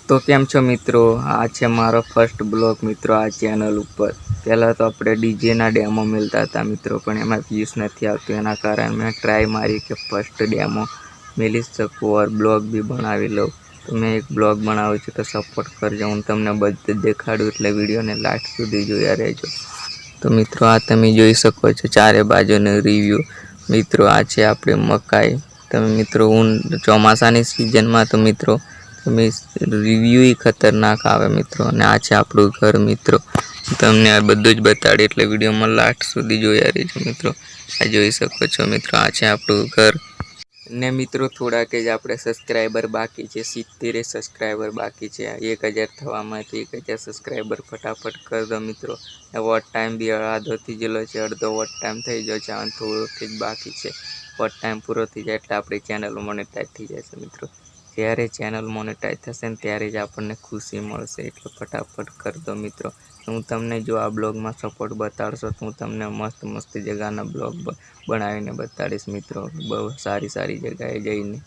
તો કેમ છો મિત્રો, આ છે મારો ફર્સ્ટ બ્લોગ મિત્રો આ ચેનલ ઉપર। પહેલાં તો આપણે ડીજેના ડેમો મળતા હતા મિત્રો, પણ એમાં વ્યૂઝ નથી આવતું। એના કારણે મેં ટ્રાય મારી કે ફર્સ્ટ ડેમો મેળવી શકું ઓર બ્લોગ બી બનાવી લઉં। તો મેં એક બ્લોગ બનાવ્યો છે, તો સપોર્ટ કરજો। હું તમને બધું દેખાડું, એટલે વિડીયોને લાસ્ટ સુધી જોયા રહેજો। તો મિત્રો આ તમે જોઈ શકો છો ચારે બાજુનું રિવ્યૂ। મિત્રો આ છે આપણી મકાઈ। તમે મિત્રો ચોમાસાની સિઝનમાં તો મિત્રો તમે રિવ્યૂ ખતરનાક આવે મિત્રો। અને આ છે આપણું ઘર મિત્રો। તમને આ બધું જ બતાડી, એટલે વિડીયોમાં લાસ્ટ સુધી જોયા રહેજો મિત્રો। આ જોઈ શકો છો મિત્રો, આ છે આપણું ઘર। ને મિત્રો થોડાક જ આપણે સબસ્ક્રાઈબર બાકી છે, 70 સબસ્ક્રાઈબર બાકી છે। 1000 થવામાં 1000 સબસ્ક્રાઈબર ફટાફટ કરી દો મિત્રો। વોટ ટાઈમ બી અડધો થઈ ગયેલો છે, અડધો વોટ ટાઈમ થઈ ગયો છે અને થોડોક જ બાકી છે। વોટ ટાઈમ પૂરો થઈ જાય એટલે આપણી ચેનલ મોનેટાઈઝ થઈ જશે મિત્રો। જ્યારે ચેનલ મોનેટાઈઝ થશે ને ત્યારે જ આપણને ખુશી મળશે, એટલે ફટાફટ કરી દો મિત્રો। હું તમને જો આ બ્લોગમાં સપોર્ટ બતાડશો તો હું તમને મસ્ત મસ્ત જગ્યાના બ્લોગ બનાવીને બતાડીશ મિત્રો, બહુ સારી સારી જગ્યાએ જઈને।